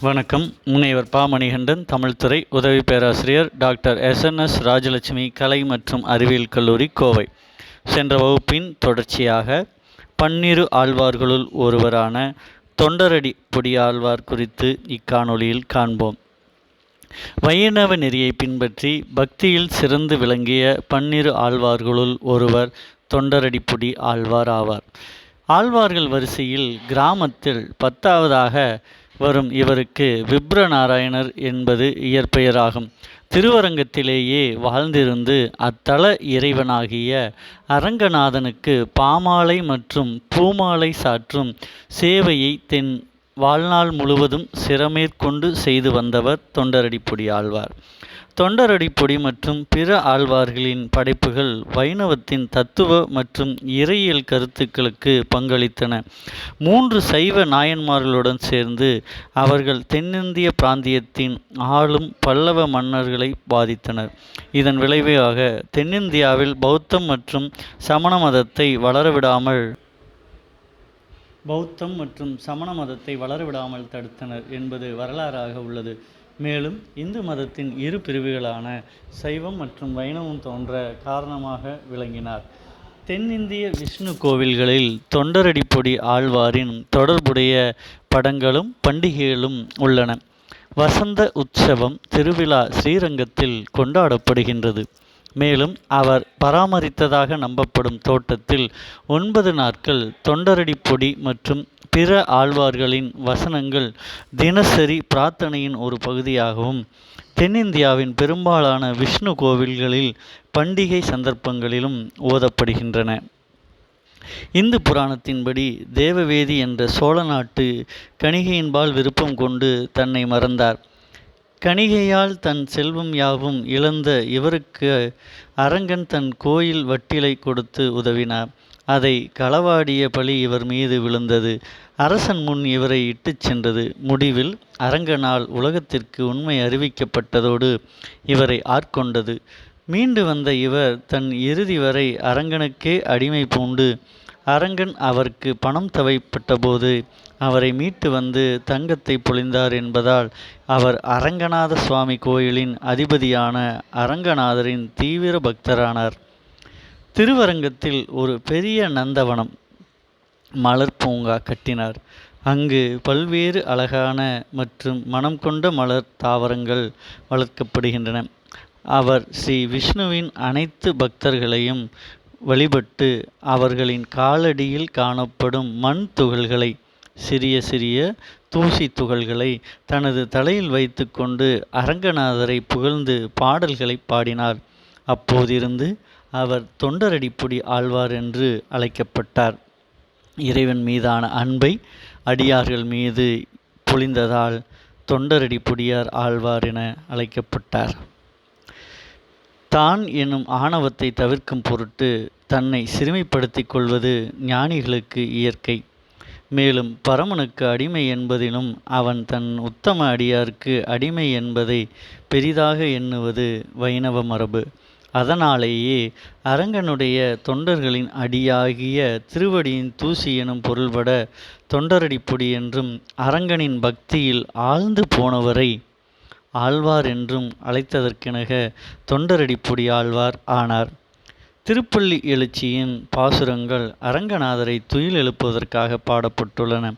வணக்கம். முனைவர் ப. மணிகண்டன், தமிழ்துறை உதவி பேராசிரியர், டாக்டர் எஸ்.என்.எஸ். ராஜலட்சுமி கலை மற்றும் அறிவியல் கல்லூரி, கோவை. சென்ற வகுப்பின் தொடர்ச்சியாக பன்னிரு ஆழ்வார்களுள் ஒருவரான தொண்டரடி பொடியாழ்வார் குறித்து இக்காணொளியில் காண்போம். வைணவ நெறியை பின்பற்றி பக்தியில் சிறந்து விளங்கிய பன்னிரு ஆழ்வார்களுள் ஒருவர் தொண்டரடிப்பொடி ஆழ்வார் ஆவார். ஆழ்வார்கள் வரிசையில் கிராமத்தில் 10வதாக வரும் இவருக்கு விப்ரநாராயணர் என்பது இயற்பெயராகும். திருவரங்கத்திலேயே வாழ்ந்திருந்து அத்தல இறைவனாகிய அரங்கநாதனுக்கு பாமாலை மற்றும் பூமாலை சாற்றும் சேவையை தென் வாழ்நாள் முழுவதும் சிரமேற்கொண்டு செய்து வந்தவர் தொண்டரடிப்பொடி ஆழ்வார். தொண்டரடிப்பொடி மற்றும் பிற ஆழ்வார்களின் படைப்புகள் வைணவத்தின் தத்துவ மற்றும் இறையியல் கருத்துக்களுக்கு பங்களித்தன. 3 சைவ நாயன்மார்களுடன் சேர்ந்து அவர்கள் தென்னிந்திய பிராந்தியத்தின் ஆளும் பல்லவ மன்னர்களை பாதித்தனர். இதன் விளைவாக தென்னிந்தியாவில் பௌத்தம் மற்றும் சமண மதத்தை வளரவிடாமல் தடுத்தனர் என்பது வரலாறாக உள்ளது. மேலும் இந்து மதத்தின் இரு பிரிவுகளான சைவம் மற்றும் வைணவம் தோன்ற காரணமாக விளங்கினார். தென்னிந்திய விஷ்ணு கோவில்களில் தொண்டரடிப்பொடி ஆழ்வாரின் தொடர்புடைய படங்களும் பண்டிகைகளும் உள்ளன. வசந்த உற்சவம் திருவிழா ஸ்ரீரங்கத்தில் கொண்டாடப்படுகின்றது. மேலும் அவர் பராமரித்ததாக நம்பப்படும் தோட்டத்தில் 9 நாட்கள் தொண்டரடிப்பொடி மற்றும் பிற ஆழ்வார்களின் வசனங்கள் தினசரி பிரார்த்தனையின் ஒரு பகுதியாகவும், தென்னிந்தியாவின் பெரும்பாலான விஷ்ணு கோவில்களில் பண்டிகை சந்தர்ப்பங்களிலும் ஓதப்படுகின்றன. இந்து புராணத்தின்படி தேவவேதி என்ற சோழ நாட்டு கணிகையின்பால் விருப்பம் கொண்டு தன்னை மறந்தார். கணிகையால் தன் செல்வம் யாவும் இழந்த இவருக்கு அரங்கன் தன் கோயில் வட்டிலை கொடுத்து உதவினார். அதை களவாடிய பழி இவர் மீது விழுந்தது. அரசன் முன் இவரை இட்டுச் சென்றது. முடிவில் அரங்கனால் உலகத்திற்கு உண்மை அறிவிக்கப்பட்டதோடு இவரை ஆட்கொண்டது. மீண்டு வந்த இவர் தன் இறுதி வரை அரங்கனுக்கே அடிமை பூண்டு, அரங்கன் அவருக்கு பணம் தேவைப்பட்டபோது அவரை மீட்டு வந்து தங்கத்தை பொழிந்தார் என்பதால் அவர் அரங்கநாத சுவாமி கோயிலின் அதிபதியான அரங்கநாதரின் தீவிர பக்தரானார். திருவரங்கத்தில் ஒரு பெரிய நந்தவனம் மலர் பூங்கா கட்டினார். அங்கு பல்வேறு அழகான மற்றும் மனம் கொண்ட மலர் தாவரங்கள் வளர்க்கப்படுகின்றன. அவர் ஸ்ரீ விஷ்ணுவின் அனைத்து பக்தர்களையும் வழிபட்டு அவர்களின் காலடியில் காணப்படும் மண் துகள்களை, சிறிய சிறிய தூசி துகள்களை தனது தலையில் வைத்து கொண்டு அரங்கநாதரை புகழ்ந்து பாடல்களை பாடினார். அப்போதிருந்து அவர் தொண்டரடிப்பொடி ஆழ்வார் என்று அழைக்கப்பட்டார். இறைவன் மீதான அன்பை அடியார்கள் மீது பொழிந்ததால் தொண்டரடிப்பொடியார் ஆழ்வார் என அழைக்கப்பட்டார். தான் எனும் ஆணவத்தை தவிர்க்கும் பொருட்டு தன்னை சிறுமைப்படுத்திக் கொள்வது ஞானிகளுக்கு இயற்கை. மேலும் பரமனுக்கு அடிமை என்பதிலும் அவன் தன் உத்தம அடியாருக்கு அடிமை என்பதை பெரிதாக எண்ணுவது வைணவ மரபு. அதனாலேயே அரங்கனுடைய தொண்டர்களின் அடியாகிய திருவடியின் தூசி எனும் பொருள்பட தொண்டரடிப்பொடி என்றும், அரங்கனின் பக்தியில் ஆழ்ந்து போனவரை ஆழ்வார் என்றும் அழைத்ததற்கெனக தொண்டரடிப்பொடி ஆழ்வார் ஆனார். திருப்பள்ளி எழுச்சியின் பாசுரங்கள் அரங்கநாதரை துயில் எழுப்புவதற்காக பாடப்பட்டுள்ளன.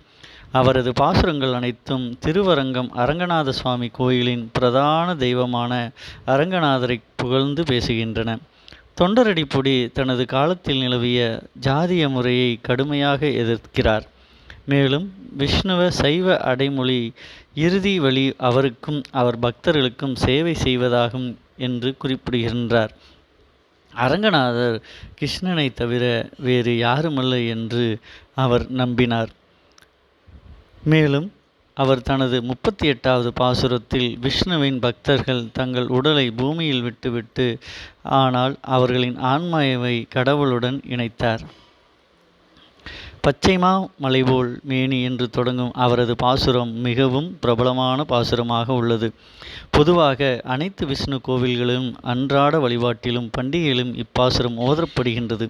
அவரது பாசுரங்கள் அனைத்தும் திருவரங்கம் அரங்கநாத சுவாமி கோயிலின் பிரதான தெய்வமான அரங்கநாதரை புகழ்ந்து பேசுகின்றன. தொண்டரடிப்பொடி தனது காலத்தில் நிலவிய ஜாதிய முறையை கடுமையாக எதிர்க்கிறார். மேலும் விஷ்ணுவ சைவ அடைமொழி இறுதி வழி அவருக்கும் அவர் பக்தர்களுக்கும் சேவை செய்வதாகும் என்று குறிப்பிடுகின்றார். அரங்கநாதர் கிருஷ்ணனை தவிர வேறு யாருமல்ல என்று அவர் நம்பினார். மேலும் அவர் தனது 38வது பாசுரத்தில் விஷ்ணுவின் பக்தர்கள் தங்கள் உடலை பூமியில் விட்டுவிட்டு ஆனால் அவர்களின் ஆன்மாவை கடவுளுடன் இணைத்தார். பச்சைமா மலைபோல் மேனி என்று தொடங்கும் அவரது பாசுரம் மிகவும் பிரபலமான பாசுரமாக உள்ளது. பொதுவாக அனைத்து விஷ்ணு கோவில்களிலும் அன்றாட வழிபாட்டிலும் பண்டிகையிலும் இப்பாசுரம் ஓதப்படுகின்றது.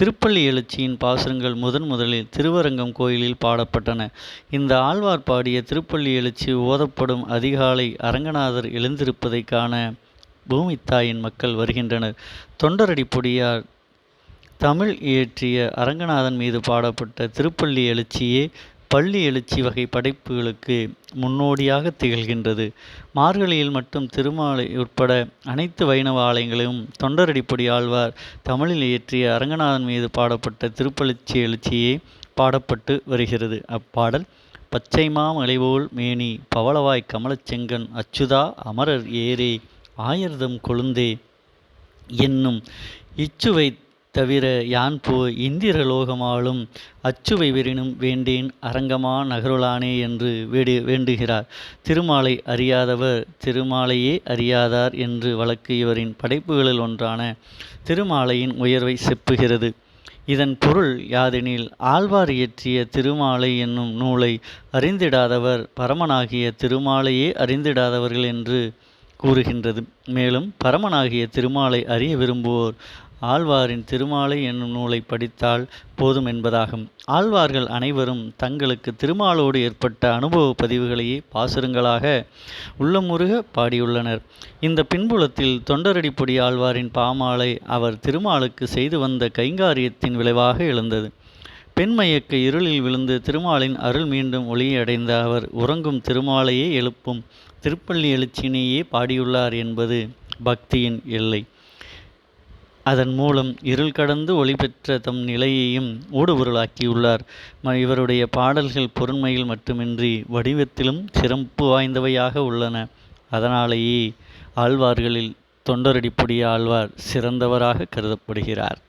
திருப்பள்ளி எழுச்சியின் பாசுரங்கள் முதலில் திருவரங்கம் கோயிலில் பாடப்பட்டன. இந்த ஆழ்வார் பாடிய திருப்பள்ளி எழுச்சி ஓதப்படும் அதிகாலை அரங்கநாதர் எழுந்திருப்பதை காண பூமித்தாயின் மக்கள் வருகின்றனர். தொண்டரடிப்பொடியார் தமிழ் இயற்றிய அரங்கநாதன் மீது பாடப்பட்ட திருப்பள்ளி எழுச்சியே பள்ளி எழுச்சி வகை படைப்புகளுக்கு முன்னோடியாக திகழ்கின்றது. மார்கழியில் மட்டும் திருமாலை உட்பட அனைத்து வைணவ ஆலயங்களிலும் தொண்டரடிப்பொடி ஆழ்வார் தமிழில் இயற்றிய அரங்கநாதன் மீது பாடப்பட்ட திருப்பள்ளி எழுச்சியே பாடப்பட்டு வருகிறது. அப்பாடல் பச்சைமா மலைபோல் மேனி பவளவாய் கமலச் செங்கண் அச்சுதா அமரர் ஏரே ஆயர்தம் கொழுந்தே என்னும் இச்சுவை தவிர யான் போய் இந்திரலோகமாலும் அச்சுவை வெறினும் வேண்டேன் அரங்கமா நகருளானே என்று வேண்டுகிறார். திருமாலை அறியாதவர் திருமாலையே அறியாதார் என்று வழக்கு இவரின் படைப்புகளில் ஒன்றான திருமாலையின் உயர்வை செப்புகிறது. இதன் பொருள் யாதெனில் ஆழ்வார் இயற்றிய திருமாலை என்னும் நூலை அறிந்திடாதவர் பரமனாகிய திருமாலையே அறிந்திடாதவர்கள் என்று கூறுகின்றது. மேலும் பரமனாகிய திருமாலை அறிய விரும்புவோர் ஆழ்வாரின் திருமாலை என்னும் நூலை படித்தால் போதும் என்பதாகும். ஆழ்வார்கள் அனைவரும் தங்களுக்கு திருமாலோடு ஏற்பட்ட அனுபவ பதிவுகளையே பாசுரங்களாக உள்ளமுருக பாடியுள்ளனர். இந்த பின்புலத்தில் தொண்டரடிப்பொடி ஆழ்வாரின் பாமாலை அவர் திருமாலுக்கு செய்து வந்த கைங்காரியத்தின் விளைவாக எழுந்தது. பெண்மயக்க இருளில் விழுந்து திருமாலின் அருள் மீண்டும் ஒளியடைந்த அவர் உறங்கும் திருமாலையே எழுப்பும் திருப்பள்ளி எழுச்சியினையே பாடியுள்ளார் என்பது பக்தியின் எல்லை. அதன் மூலம் இருள் கடந்து ஒளி பெற்ற தம் நிலையையும் ஊடுபொருளாக்கியுள்ளார். இவருடைய பாடல்கள் பொருண்மையில் மட்டுமின்றி வடிவத்திலும் சிறப்பு வாய்ந்தவையாக உள்ளன. அதனாலேயே ஆழ்வார்களில் தொண்டரடிப்பொடி ஆழ்வார் சிறந்தவராக கருதப்படுகிறார்.